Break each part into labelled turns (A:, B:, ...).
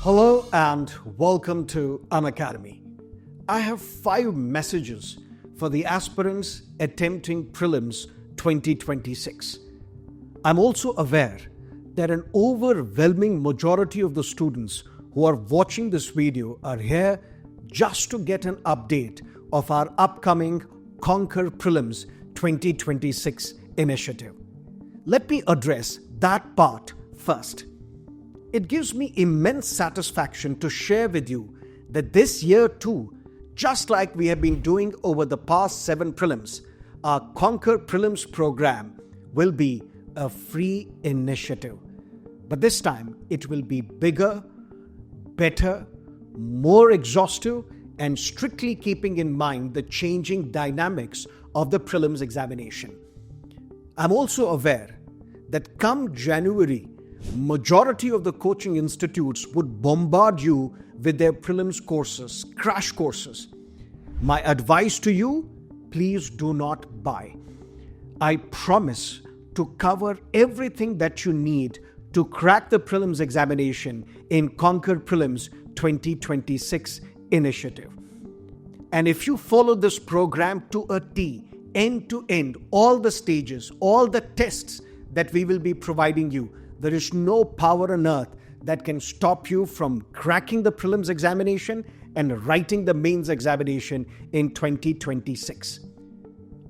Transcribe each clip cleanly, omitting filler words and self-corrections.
A: Hello and welcome to Unacademy. I have 5 messages for the aspirants attempting Prelims 2026. I'm also aware that an overwhelming majority of the students who are watching this video are here just to get an update of our upcoming Conquer Prelims 2026 initiative. Let me address that part first. It gives me immense satisfaction to share with you that this year too, just like we have been doing over the past 7 prelims, our Conquer Prelims program will be a free initiative. But this time it will be bigger, better, more exhaustive, and strictly keeping in mind the changing dynamics of the prelims examination. I'm also aware that come January, majority of the coaching institutes would bombard you with their prelims courses, crash courses. My advice to you, please do not buy. I promise to cover everything that you need to crack the prelims examination in Conquer Prelims 2026 initiative. And if you follow this program to a T, end to end, all the stages, all the tests that we will be providing you, there is no power on earth that can stop you from cracking the prelims examination and writing the mains examination in 2026.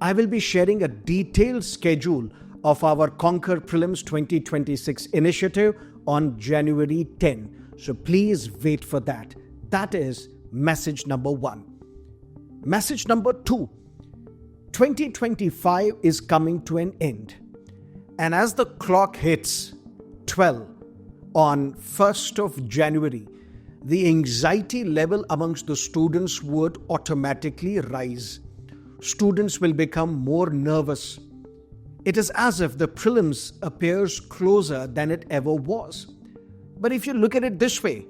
A: I will be sharing a detailed schedule of our Conquer Prelims 2026 initiative on January 10. So please wait for that. That is message number 1. Message number 2. 2025 is coming to an end. And as the clock hits 12 on 1st of January, the anxiety level amongst the students would automatically rise. Students will become more nervous. It is as if the prelims appears closer than it ever was. But if you look at it this way,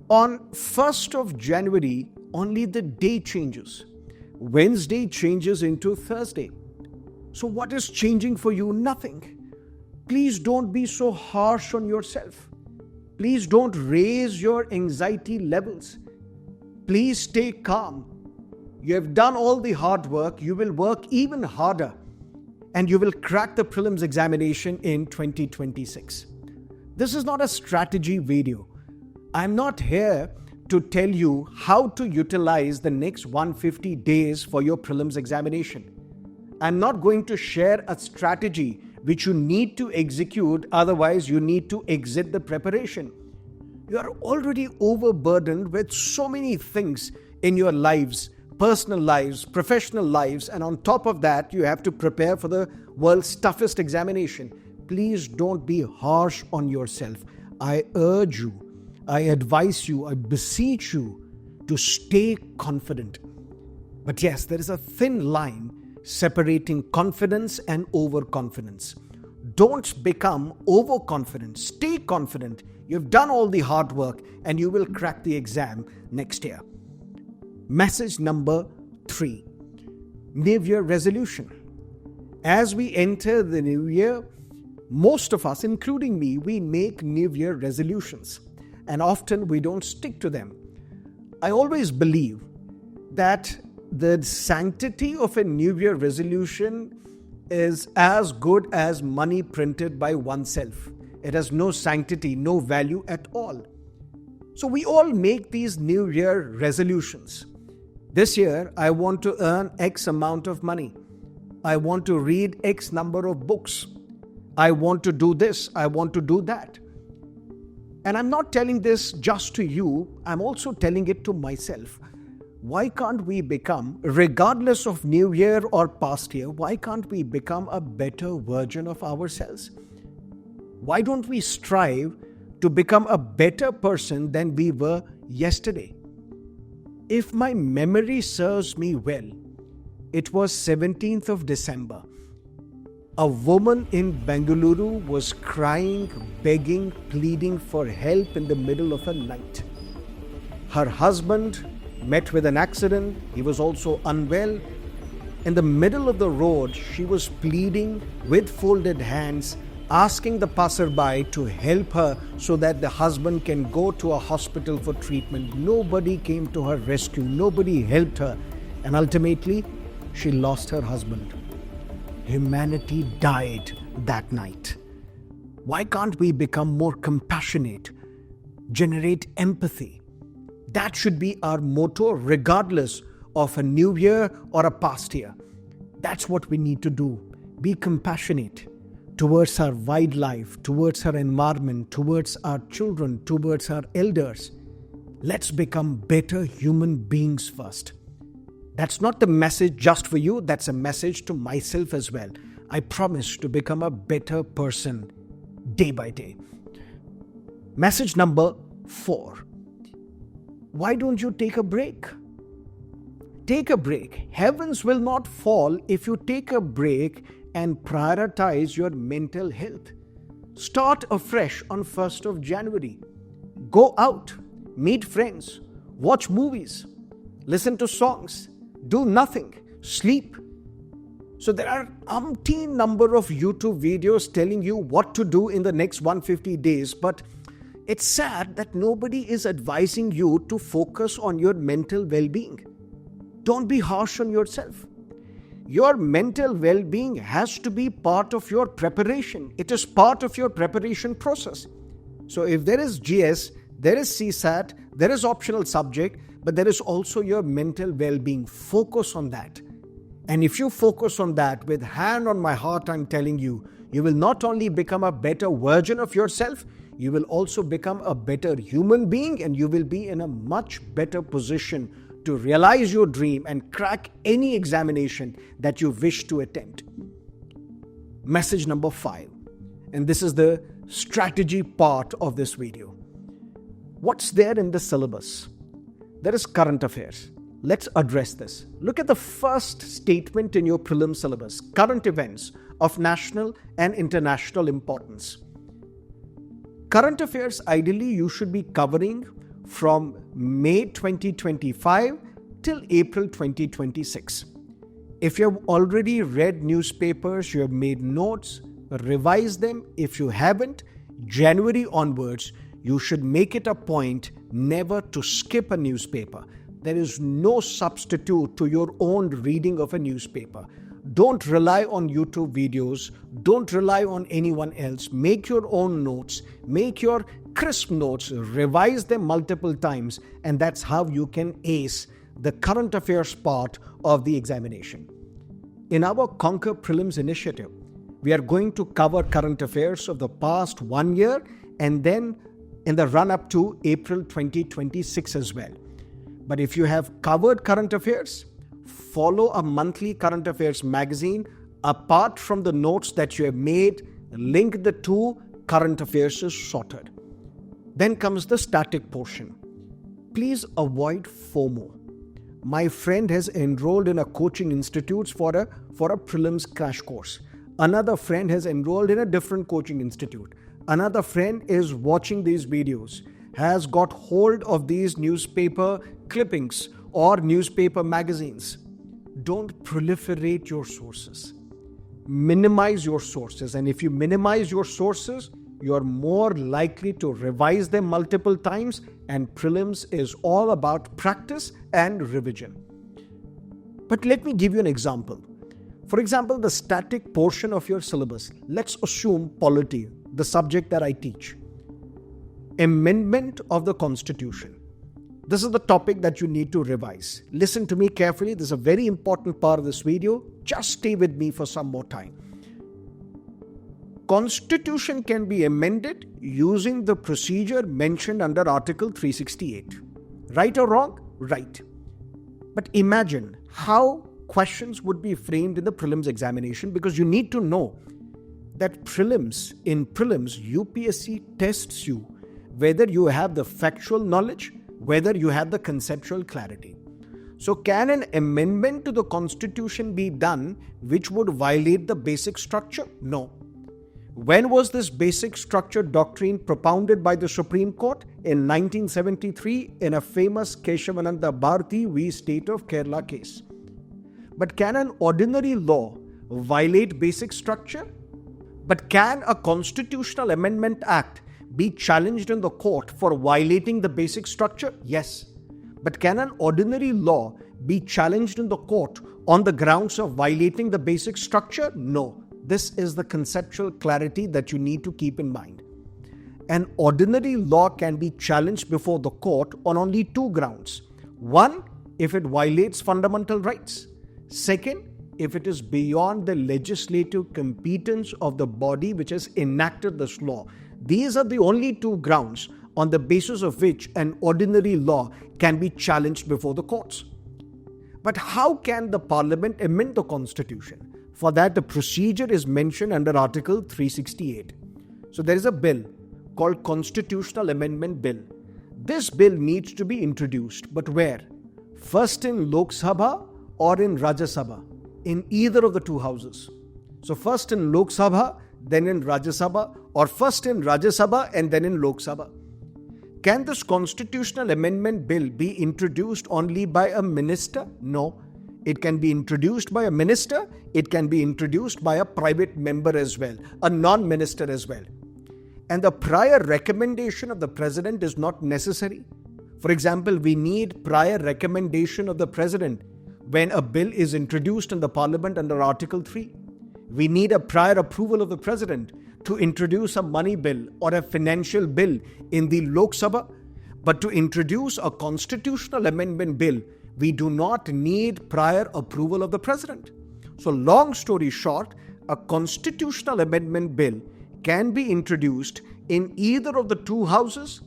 A: on 1st of January, only the day changes. Wednesday changes into Thursday. So what is changing for you? Nothing. Please don't be so harsh on yourself. Please don't raise your anxiety levels. Please stay calm. You have done all the hard work. You will work even harder. And you will crack the prelims examination in 2026. This is not a strategy video. I'm not here to tell you how to utilize the next 150 days for your prelims examination. I'm not going to share a strategy which you need to execute, otherwise you need to exit the preparation. You are already overburdened with so many things in your lives, personal lives, professional lives, and on top of that, you have to prepare for the world's toughest examination. Please don't be harsh on yourself. I urge you, I advise you, I beseech you to stay confident. But yes, there is a thin line separating confidence and overconfidence. Don't become overconfident. Stay confident. You've done all the hard work and you will crack the exam next year. Message number 3. New Year resolution. As we enter the new year, most of us, including me, we make New Year resolutions and often we don't stick to them. I always believe that the sanctity of a New Year resolution is as good as money printed by oneself. It has no sanctity, no value at all. So we all make these New Year resolutions. This year, I want to earn X amount of money. I want to read X number of books. I want to do this. I want to do that. And I'm not telling this just to you. I'm also telling it to myself. Why can't we become, regardless of New Year or past year, why can't we become a better version of ourselves? Why don't we strive to become a better person than we were yesterday? If my memory serves me well, it was 17th of December. A woman in Bengaluru was crying, begging, pleading for help in the middle of the night. Her husband met with an accident. He was also unwell. In the middle of the road, she was pleading with folded hands, asking the passerby to help her so that the husband can go to a hospital for treatment. Nobody came to her rescue. Nobody helped her. And ultimately, she lost her husband. Humanity died that night. Why can't we become more compassionate, generate empathy? That should be our motto regardless of a new year or a past year. That's what we need to do. Be compassionate towards our wildlife, towards our environment, towards our children, towards our elders. Let's become better human beings first. That's not the message just for you, that's a message to myself as well. I promise to become a better person day by day. Message number 4. Why don't you take a break? Take a break. Heavens will not fall if you take a break and prioritize your mental health. Start afresh on 1st of January. Go out, meet friends, watch movies, listen to songs, do nothing, sleep. So there are umpteen number of YouTube videos telling you what to do in the next 150 days, but it's sad that nobody is advising you to focus on your mental well-being. Don't be harsh on yourself. Your mental well-being has to be part of your preparation. It is part of your preparation process. So if there is GS, there is CSAT, there is optional subject, but there is also your mental well-being. Focus on that. And if you focus on that, with hand on my heart, I'm telling you, you will not only become a better version of yourself, you will also become a better human being, and you will be in a much better position to realize your dream and crack any examination that you wish to attempt. Message number 5, and this is the strategy part of this video. What's there in the syllabus? There is current affairs. Let's address this. Look at the first statement in your prelim syllabus: current events of national and international importance. Current affairs, ideally, you should be covering from May 2025 till April 2026. If you have already read newspapers, you have made notes, revise them. If you haven't, January onwards, you should make it a point never to skip a newspaper. There is no substitute to your own reading of a newspaper. Don't rely on YouTube videos. Don't rely on anyone else. Make your own notes. Make your crisp notes. Revise them multiple times. And that's how you can ace the current affairs part of the examination. In our Conquer Prelims initiative, we are going to cover current affairs of the past 1 year and then in the run-up to April 2026 as well. But if you have covered current affairs, follow a monthly current affairs magazine. Apart from the notes that you have made, link the two. Current affairs is sorted. Then comes the static portion. Please avoid FOMO. My friend has enrolled in a coaching institute for a prelims crash course. Another friend has enrolled in a different coaching institute. Another friend is watching these videos, has got hold of these newspaper clippings or newspaper magazines. Don't proliferate your sources. Minimize your sources. And if you minimize your sources, you're more likely to revise them multiple times. And prelims is all about practice and revision. But let me give you an example. For example, the static portion of your syllabus. Let's assume polity, the subject that I teach. Amendment of the Constitution. This is the topic that you need to revise. Listen to me carefully. This is a very important part of this video. Just stay with me for some more time. Constitution can be amended using the procedure mentioned under Article 368. Right or wrong? Right. But imagine how questions would be framed in the prelims examination, because you need to know that in prelims, UPSC tests you whether you have the factual knowledge, whether you have the conceptual clarity. So can an amendment to the Constitution be done which would violate the basic structure? No. When was this basic structure doctrine propounded by the Supreme Court? In 1973 in a famous Keshavananda Bharati v. State of Kerala case. But can an ordinary law violate basic structure? But can a constitutional amendment act be challenged in the court for violating the basic structure? Yes. But can an ordinary law be challenged in the court on the grounds of violating the basic structure? No. This is the conceptual clarity that you need to keep in mind. An ordinary law can be challenged before the court on only two grounds. One, if it violates fundamental rights. Second, if it is beyond the legislative competence of the body which has enacted this law. These are the only two grounds on the basis of which an ordinary law can be challenged before the courts. But how can the Parliament amend the Constitution? For that, the procedure is mentioned under Article 368. So there is a bill called Constitutional Amendment Bill. This bill needs to be introduced, but where? First in Lok Sabha or in Rajya Sabha, in either of the two houses. So first in Lok Sabha, then in Rajya Sabha, or first in Rajya Sabha and then in Lok Sabha. Can this constitutional amendment bill be introduced only by a minister? No. It can be introduced by a minister. It can be introduced by a private member as well, a non-minister as well. And the prior recommendation of the president is not necessary. For example, we need prior recommendation of the president when a bill is introduced in the parliament under Article 3. We need a prior approval of the president to introduce a money bill or a financial bill in the Lok Sabha. But to introduce a constitutional amendment bill, we do not need prior approval of the president. So long story short, a constitutional amendment bill can be introduced in either of the two houses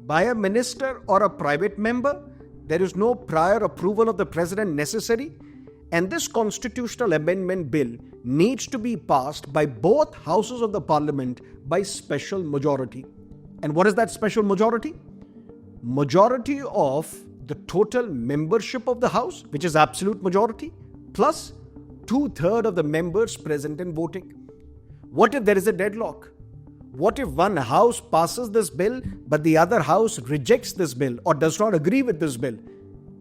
A: by a minister or a private member. There is no prior approval of the president necessary. And this constitutional amendment bill needs to be passed by both houses of the parliament by special majority. And what is that special majority? Majority of the total membership of the house, which is absolute majority, plus 2/3 of the members present and voting. What if there is a deadlock? What if one house passes this bill, but the other house rejects this bill or does not agree with this bill?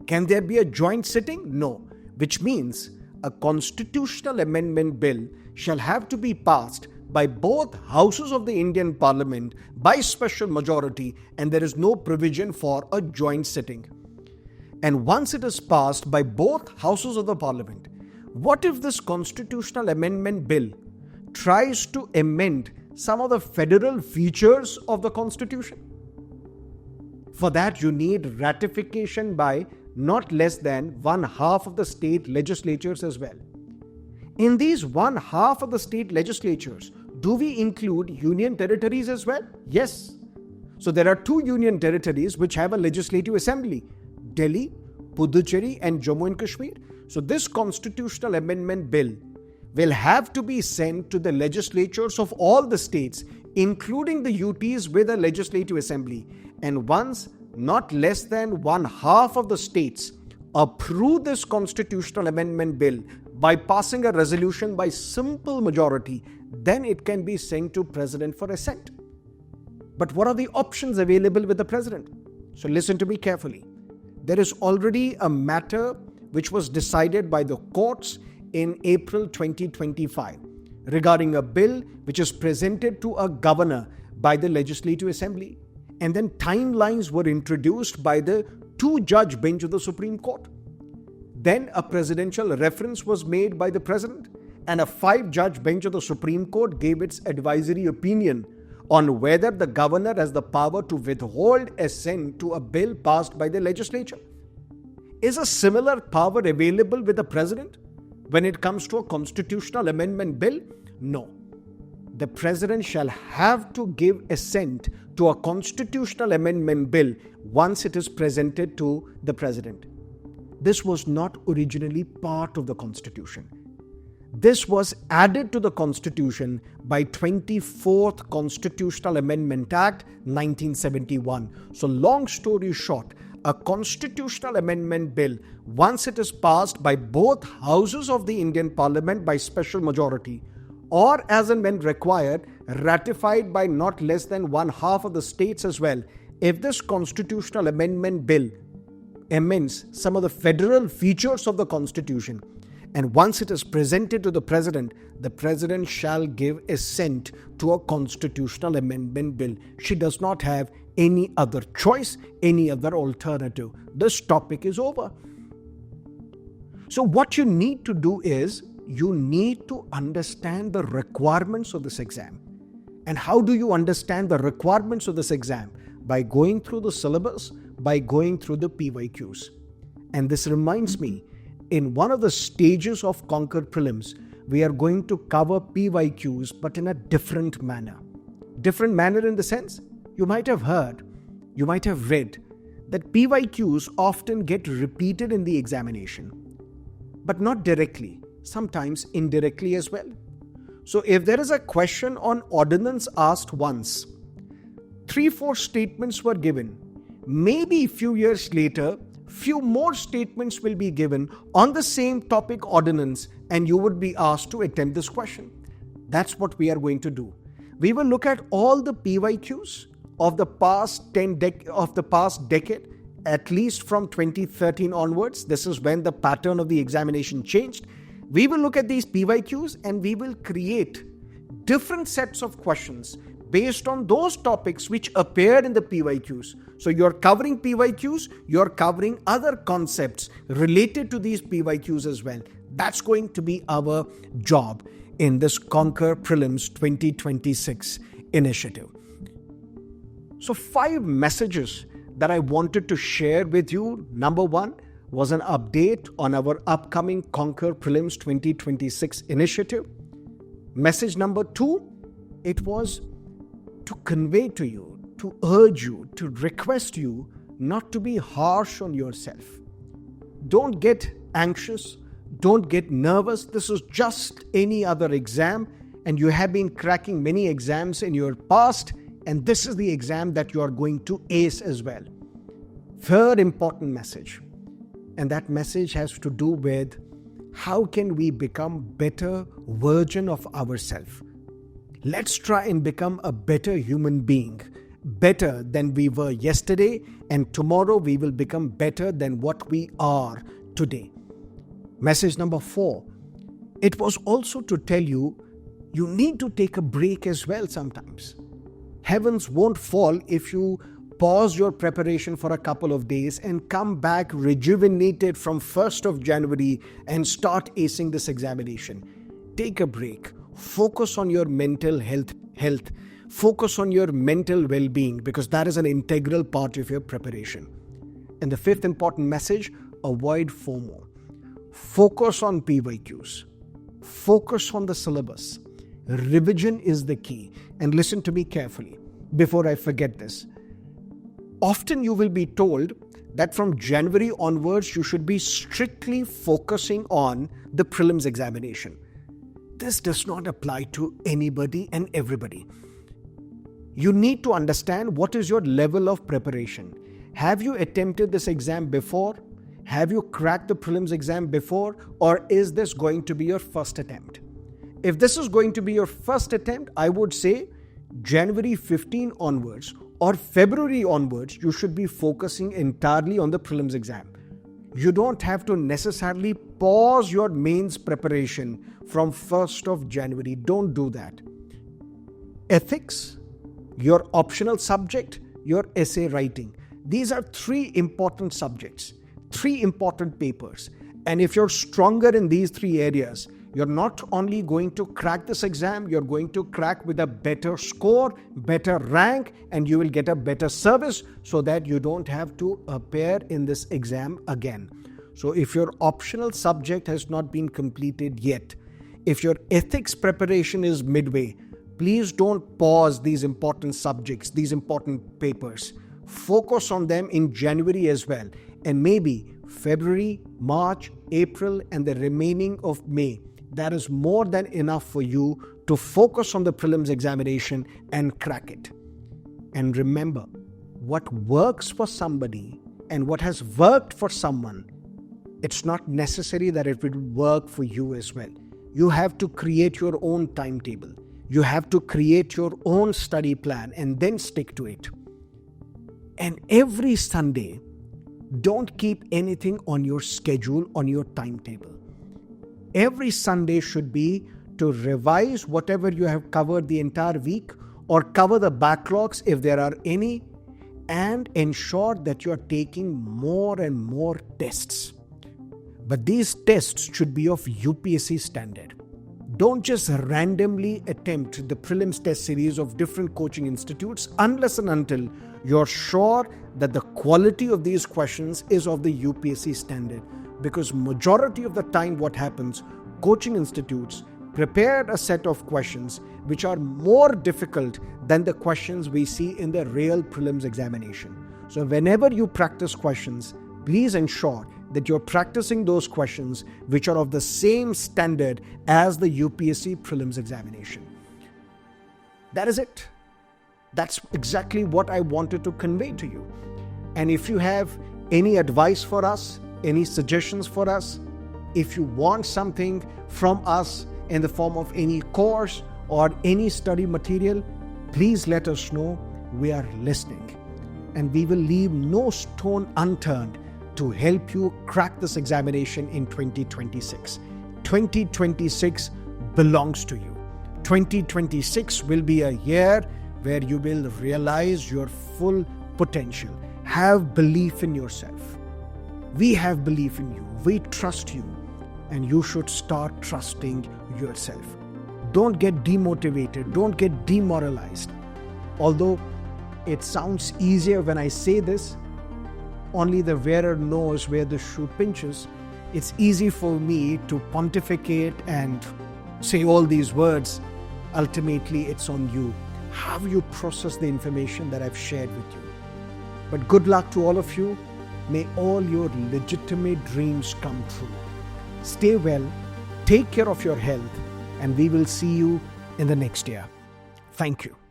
A: Can there be a joint sitting? No. Which means a constitutional amendment bill shall have to be passed by both houses of the Indian Parliament by special majority, and there is no provision for a joint sitting. And once it is passed by both houses of the Parliament, what if this constitutional amendment bill tries to amend some of the federal features of the Constitution? For that, you need ratification by not less than 1/2 of the state legislatures as well. In these 1/2 of the state legislatures, do we include union territories as well? Yes. So there are 2 union territories which have a legislative assembly: Delhi, Puducherry and Jammu and Kashmir. So this constitutional amendment bill will have to be sent to the legislatures of all the states, including the UTs with a legislative assembly. And once not less than 1/2 of the states approve this constitutional amendment bill by passing a resolution by simple majority, then it can be sent to President for assent. But what are the options available with the President? So listen to me carefully. There is already a matter which was decided by the courts in April 2025 regarding a bill which is presented to a governor by the Legislative Assembly. And then timelines were introduced by the 2-judge bench of the Supreme Court. Then a presidential reference was made by the president, and a 5-judge bench of the Supreme Court gave its advisory opinion on whether the governor has the power to withhold assent to a bill passed by the legislature. Is a similar power available with the president when it comes to a constitutional amendment bill? No. The president shall have to give assent to a constitutional amendment bill once it is presented to the president. This was not originally part of the Constitution. This was added to the Constitution by 24th Constitutional Amendment Act 1971. So long story short, a constitutional amendment bill, once it is passed by both houses of the Indian Parliament by special majority, or as and when required, ratified by not less than 1/2 of the states as well, if this constitutional amendment bill amends some of the federal features of the Constitution, And once it is presented to the president shall give assent to a constitutional amendment bill. She does not have any other choice, any other alternative. This topic is over. So what you need to do is, you need to understand the requirements of this exam. And how do you understand the requirements of this exam? By going through the syllabus, by going through the PYQs. And this reminds me, in one of the stages of Conquer Prelims, we are going to cover PYQs, but in a different manner. Different manner in the sense, you might have heard, you might have read, that PYQs often get repeated in the examination, but not directly, sometimes indirectly as well. So if there is a question on ordinance asked once, 3-4 statements were given, maybe a few years later, few more statements will be given on the same topic ordinance, and you would be asked to attempt this question. That's what we are going to do. We will look at all the PYQs of the past decade, at least from 2013 onwards. This is when the pattern of the examination changed. We will look at these PYQs and we will create different sets of questions based on those topics which appeared in the PYQs. So you're covering PYQs, you're covering other concepts related to these PYQs as well. That's going to be our job in this Conquer Prelims 2026 initiative. So 5 messages that I wanted to share with you. Number 1 was an update on our upcoming Conquer Prelims 2026 initiative. Message number 2, it was to convey to you, to urge you, to request you not to be harsh on yourself. Don't get anxious. Don't get nervous. This is just any other exam, and you have been cracking many exams in your past, and this is the exam that you are going to ace as well. Third important message, and that message has to do with how can we become better version of ourselves. Let's try and become a better human being, better than we were yesterday, and tomorrow we will become better than what we are today. Message number 4, it was also to tell you, you need to take a break as well sometimes. Heavens won't fall if you pause your preparation for a couple of days and come back rejuvenated from 1st of January and start acing this examination. Take a break. Focus on your mental health. Focus on your mental well-being, because that is an integral part of your preparation. And the 5th important message, avoid FOMO. Focus on PYQs. Focus on the syllabus. Revision is the key. And listen to me carefully before I forget this. Often you will be told that from January onwards, you should be strictly focusing on the prelims examination. This does not apply to anybody and everybody. You need to understand what is your level of preparation. Have you attempted this exam before? Have you cracked the prelims exam before? Or is this going to be your first attempt? If this is going to be your first attempt, I would say January 15 onwards or February onwards, you should be focusing entirely on the prelims exam. You don't have to necessarily pause your mains preparation from 1st of January. Don't do that. Ethics, your optional subject, your essay writing. These are 3 important subjects, 3 important papers. And if you're stronger in these 3 areas, you're not only going to crack this exam, you're going to crack with a better score, better rank, and you will get a better service so that you don't have to appear in this exam again. So if your optional subject has not been completed yet, if your ethics preparation is midway, please don't pause these important subjects, these important papers. Focus on them in January as well, and maybe February, March, April, and the remaining of May. That is more than enough for you to focus on the prelims examination and crack it. And remember, what works for somebody and what has worked for someone, it's not necessary that it will work for you as well. You have to create your own timetable. You have to create your own study plan and then stick to it. And every Sunday, don't keep anything on your schedule, on your timetable. Every Sunday should be to revise whatever you have covered the entire week or cover the backlogs if there are any, and ensure that you are taking more and more tests. But these tests should be of UPSC standard. Don't just randomly attempt the prelims test series of different coaching institutes unless and until you're sure that the quality of these questions is of the UPSC standard. Because majority of the time what happens, coaching institutes prepare a set of questions which are more difficult than the questions we see in the real prelims examination. So whenever you practice questions, please ensure that you're practicing those questions which are of the same standard as the UPSC prelims examination. That is it. That's exactly what I wanted to convey to you. And if you have any advice for us, any suggestions for us, if you want something from us in the form of any course or any study material, please let us know. We are listening. And we will leave no stone unturned to help you crack this examination in 2026. 2026 belongs to you. 2026 will be a year where you will realize your full potential. Have belief in yourself. We have belief in you. We trust you. And you should start trusting yourself. Don't get demotivated. Don't get demoralized. Although it sounds easier when I say this, only the wearer knows where the shoe pinches. It's easy for me to pontificate and say all these words. Ultimately, it's on you. How you process the information that I've shared with you. But good luck to all of you. May all your legitimate dreams come true. Stay well, take care of your health, and we will see you in the next year. Thank you.